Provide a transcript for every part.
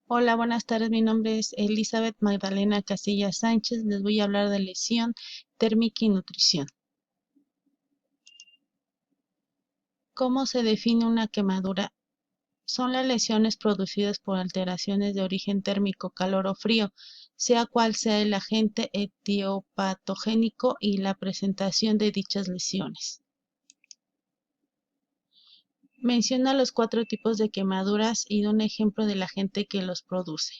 Hola, buenas tardes. Mi nombre es Elizabeth Magdalena Casillas Sánchez. Les voy a hablar de lesión térmica y nutrición. ¿Cómo se define una quemadura? Son las lesiones producidas por alteraciones de origen térmico, calor o frío, sea cual sea el agente etiopatogénico y la presentación de dichas lesiones. Menciona los 4 tipos de quemaduras y da un ejemplo del agente que los produce.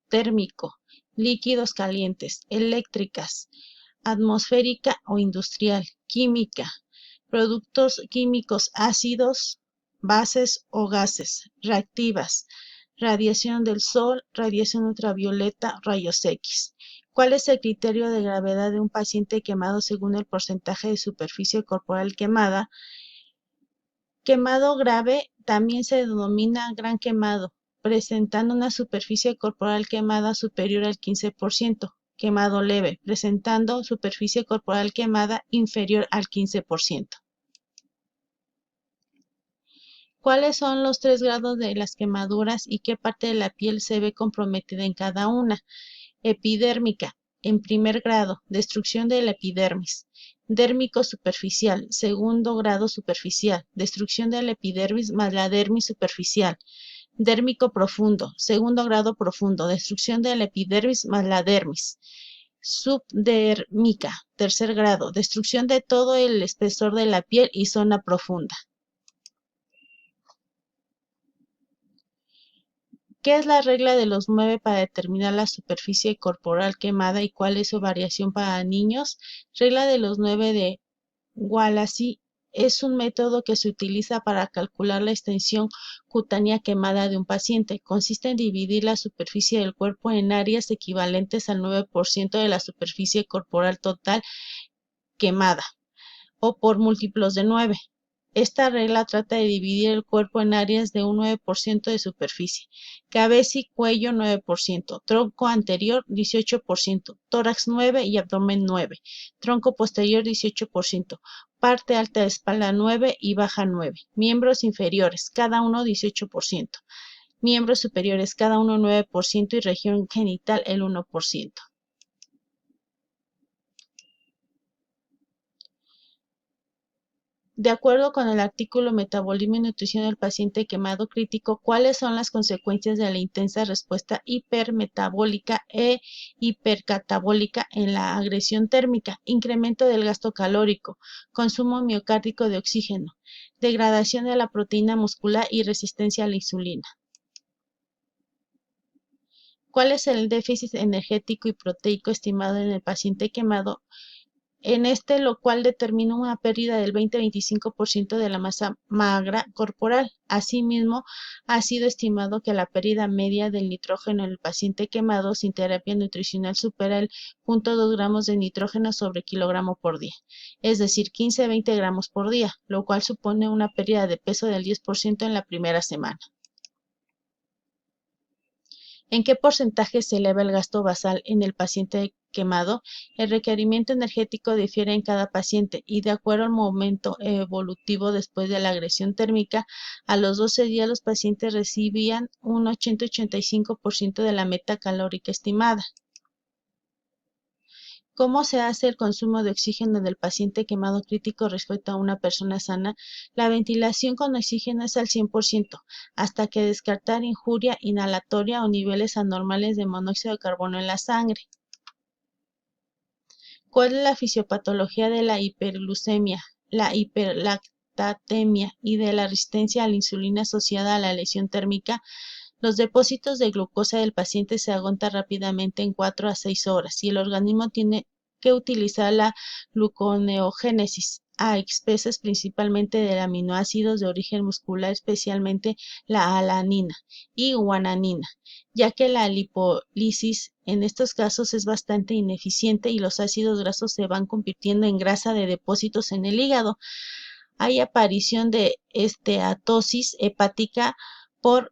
Térmico, líquidos calientes, eléctricas, atmosférica o industrial, química, productos químicos ácidos, bases o gases, reactivas, radiación del sol, radiación ultravioleta, rayos X. ¿Cuál es el criterio de gravedad de un paciente quemado según el porcentaje de superficie corporal quemada? Quemado grave también se denomina gran quemado, presentando una superficie corporal quemada superior al 15%. Quemado leve, presentando superficie corporal quemada inferior al 15%. ¿Cuáles son los 3 grados de las quemaduras y qué parte de la piel se ve comprometida en cada una? Epidérmica, en primer grado, destrucción de la epidermis. Dérmico superficial, segundo grado superficial, destrucción de la epidermis más la dermis superficial. Dérmico profundo, segundo grado profundo, destrucción de la epidermis más la dermis. Subdérmica, tercer grado, destrucción de todo el espesor de la piel y zona profunda. ¿Qué es la regla de los 9 para determinar la superficie corporal quemada y cuál es su variación para niños? Regla de los 9 de Wallasey es un método que se utiliza para calcular la extensión cutánea quemada de un paciente. Consiste en dividir la superficie del cuerpo en áreas equivalentes al 9% de la superficie corporal total quemada o por múltiplos de 9. Esta regla trata de dividir el cuerpo en áreas de un 9% de superficie. Cabeza y cuello 9%, tronco anterior 18%, tórax 9% y abdomen 9%, tronco posterior 18%, parte alta de espalda 9% y baja 9%, miembros inferiores cada uno 18%, miembros superiores cada uno 9% y región genital el 1%. De acuerdo con el artículo Metabolismo y nutrición del paciente quemado crítico, ¿cuáles son las consecuencias de la intensa respuesta hipermetabólica e hipercatabólica en la agresión térmica? Incremento del gasto calórico, consumo miocárdico de oxígeno, degradación de la proteína muscular y resistencia a la insulina. ¿Cuál es el déficit energético y proteico estimado en el paciente quemado? Lo cual determina una pérdida del 20-25% de la masa magra corporal. Asimismo, ha sido estimado que la pérdida media del nitrógeno en el paciente quemado sin terapia nutricional supera el 0,2 gramos de nitrógeno sobre kilogramo por día, es decir, 15-20 gramos por día, lo cual supone una pérdida de peso del 10% en la primera semana. ¿En qué porcentaje se eleva el gasto basal en el paciente quemado? El requerimiento energético difiere en cada paciente y de acuerdo al momento evolutivo después de la agresión térmica, a los 12 días los pacientes recibían un 80-85% de la meta calórica estimada. ¿Cómo se hace el consumo de oxígeno del paciente quemado crítico respecto a una persona sana? La ventilación con oxígeno es al 100%, hasta que descartar injuria inhalatoria o niveles anormales de monóxido de carbono en la sangre. ¿Cuál es la fisiopatología de la hiperglucemia, la hiperlactatemia y de la resistencia a la insulina asociada a la lesión térmica? Los depósitos de glucosa del paciente se agotan rápidamente en 4 a 6 horas y el organismo tiene que utilizar la gluconeogénesis a expensas principalmente de aminoácidos de origen muscular, especialmente la alanina y guanina, ya que la lipólisis en estos casos es bastante ineficiente y los ácidos grasos se van convirtiendo en grasa de depósitos en el hígado. Hay aparición de esteatosis hepática por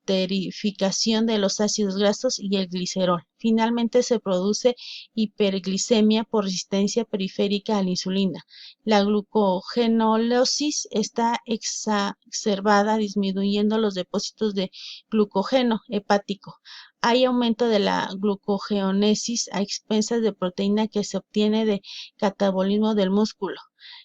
esterificación de los ácidos grasos y el glicerol. Finalmente se produce hiperglicemia por resistencia periférica a la insulina. La glucogenólisis está exacerbada, disminuyendo los depósitos de glucógeno hepático. Hay aumento de la glucogeónesis a expensas de proteína que se obtiene de catabolismo del músculo.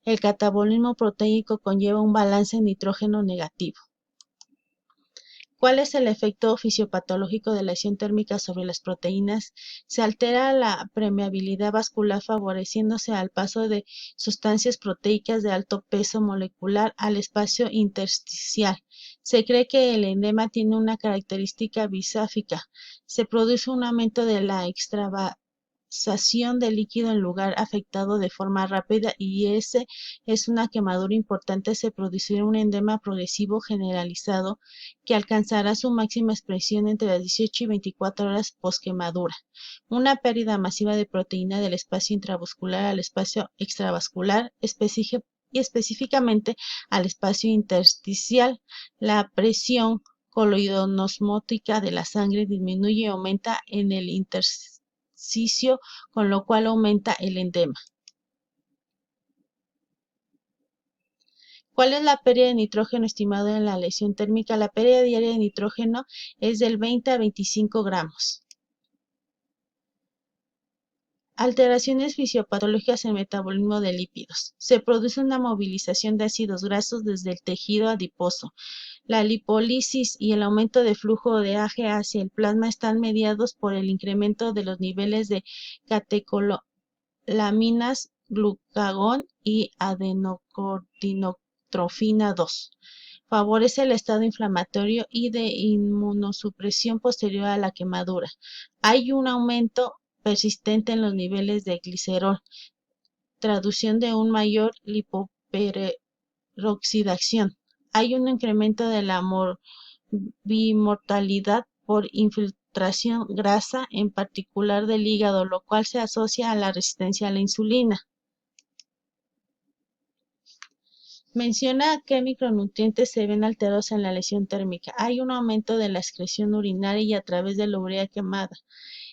El catabolismo proteico conlleva un balance nitrógeno negativo. ¿Cuál es el efecto fisiopatológico de la lesión térmica sobre las proteínas? Se altera la permeabilidad vascular favoreciéndose al paso de sustancias proteicas de alto peso molecular al espacio intersticial. Se cree que el edema tiene una característica bisáfica. Se produce un aumento de la extravasación del líquido en lugar afectado de forma rápida y ese es una quemadura importante. Se producirá un edema progresivo generalizado que alcanzará su máxima expresión entre las 18 y 24 horas posquemadura. Una pérdida masiva de proteína del espacio intravascular al espacio extravascular y específicamente al espacio intersticial. La presión coloidosmótica de la sangre disminuye y aumenta en el intersticio, con lo cual aumenta el edema. ¿Cuál es la pérdida de nitrógeno estimada en la lesión térmica? La pérdida diaria de nitrógeno es del 20 a 25 gramos. Alteraciones fisiopatológicas en el metabolismo de lípidos. Se produce una movilización de ácidos grasos desde el tejido adiposo. La lipólisis y el aumento de flujo de AGE hacia el plasma están mediados por el incremento de los niveles de catecolaminas, glucagón y adenocorticotrofina 2. Favorece el estado inflamatorio y de inmunosupresión posterior a la quemadura. Hay un aumento persistente en los niveles de glicerol, traducción de una mayor lipoperoxidación. Hay un incremento de la bimortalidad por infiltración grasa, en particular del hígado, lo cual se asocia a la resistencia a la insulina. Menciona qué micronutrientes se ven alterados en la lesión térmica. Hay un aumento de la excreción urinaria y a través de la urea quemada,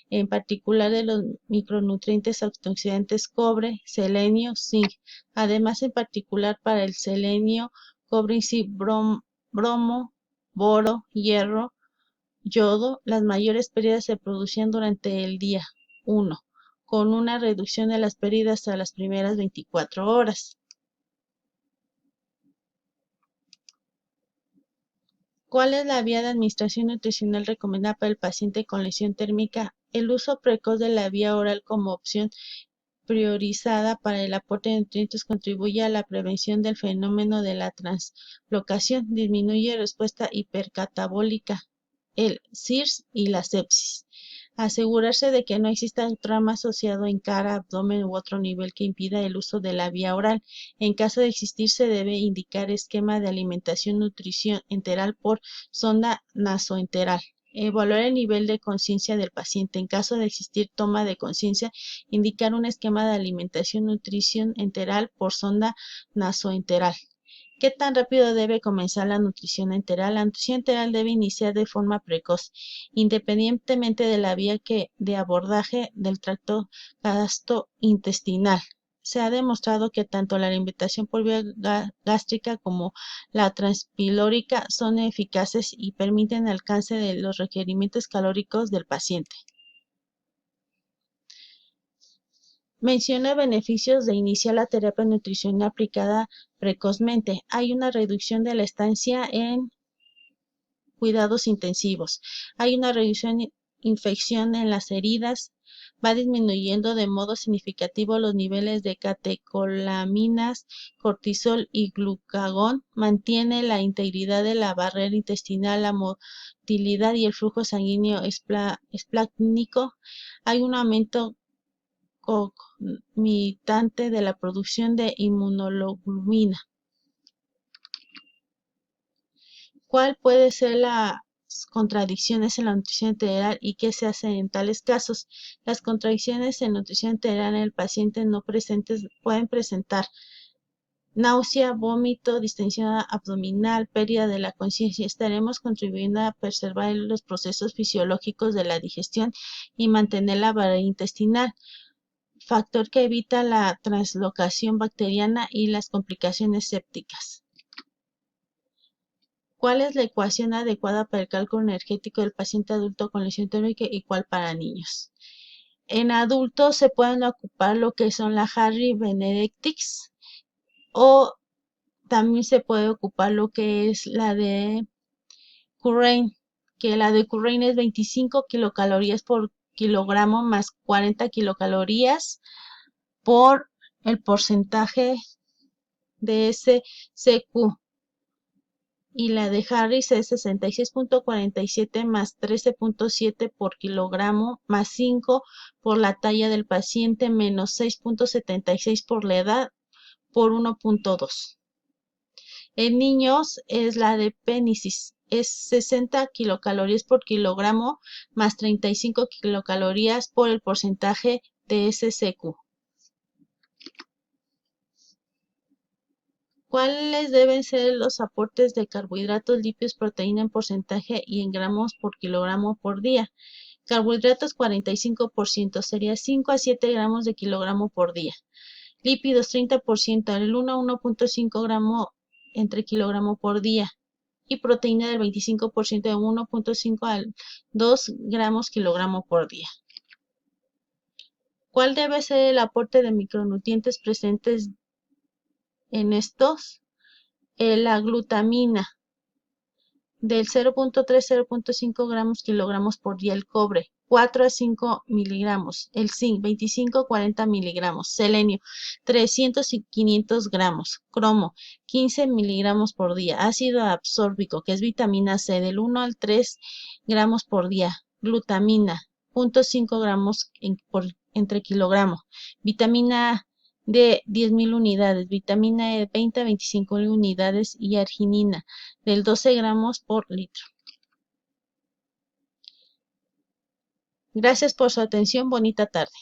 en particular de los micronutrientes antioxidantes cobre, selenio, zinc. Además, en particular para el selenio, cobre, zinc, bromo, boro, hierro, yodo. Las mayores pérdidas se producían durante el día 1, con una reducción de las pérdidas a las primeras 24 horas. ¿Cuál es la vía de administración nutricional recomendada para el paciente con lesión térmica? El uso precoz de la vía oral como opción priorizada para el aporte de nutrientes contribuye a la prevención del fenómeno de la translocación, disminuye respuesta hipercatabólica, el CIRS y la sepsis. Asegurarse de que no exista un trauma asociado en cara, abdomen u otro nivel que impida el uso de la vía oral. En caso de existir, se debe indicar esquema de alimentación-nutrición enteral por sonda nasoenteral. Evaluar el nivel de conciencia del paciente. En caso de existir toma de conciencia, indicar un esquema de alimentación-nutrición enteral por sonda nasoenteral. ¿Qué tan rápido debe comenzar la nutrición enteral? La nutrición enteral debe iniciar de forma precoz, independientemente de la vía de abordaje del tracto gastrointestinal. Se ha demostrado que tanto la alimentación por vía gástrica como la transpilórica son eficaces y permiten el alcance de los requerimientos calóricos del paciente. Menciona beneficios de iniciar la terapia nutricional aplicada precozmente. Hay una reducción de la estancia en cuidados intensivos. Hay una reducción de infección en las heridas. Va disminuyendo de modo significativo los niveles de catecolaminas, cortisol y glucagón. Mantiene la integridad de la barrera intestinal, la motilidad y el flujo sanguíneo esplácnico. Hay un aumento concomitante de la producción de inmunoglobulina. ¿Cuál puede ser las contradicciones en la nutrición enteral y qué se hace en tales casos? Las contradicciones en nutrición enteral en el paciente no presentes pueden presentar náusea, vómito, distensión abdominal, pérdida de la conciencia. Estaremos contribuyendo a preservar los procesos fisiológicos de la digestión y mantener la barrera intestinal, factor que evita la translocación bacteriana y las complicaciones sépticas. ¿Cuál es la ecuación adecuada para el cálculo energético del paciente adulto con lesión torácica y cuál para niños? En adultos se pueden ocupar lo que son la Harry-Benedictis o también se puede ocupar lo que es la de Currain, que la de Currain es 25 kilocalorías por kilogramo más 40 kilocalorías por el porcentaje de SCQ. Y la de Harris es 66.47 más 13.7 por kilogramo más 5 por la talla del paciente menos 6.76 por la edad por 1.2. En niños es la de Penicis, es 60 kilocalorías por kilogramo más 35 kilocalorías por el porcentaje de SCQ. ¿Cuáles deben ser los aportes de carbohidratos, lípidos, proteína en porcentaje y en gramos por kilogramo por día? Carbohidratos 45%, sería 5 a 7 gramos de kilogramo por día. Lípidos 30%, el 1 a 1.5 gramo entre kilogramo por día. Y proteína del 25% de 1.5 a 2 gramos kilogramo por día. ¿Cuál debe ser el aporte de micronutrientes presentes en estos? La glutamina del 0.3-0.5 gramos kilogramos por día, el cobre 4 a 5 miligramos, el zinc 25-40 miligramos, selenio 300 y 500 gramos, cromo 15 miligramos por día, ácido absórbico que es vitamina C del 1 al 3 gramos por día, glutamina 0.5 gramos entre kilogramo, vitamina A de 10.000 unidades, vitamina E de 20 a 25.000 unidades y arginina del 12 gramos por litro. Gracias por su atención. Bonita tarde.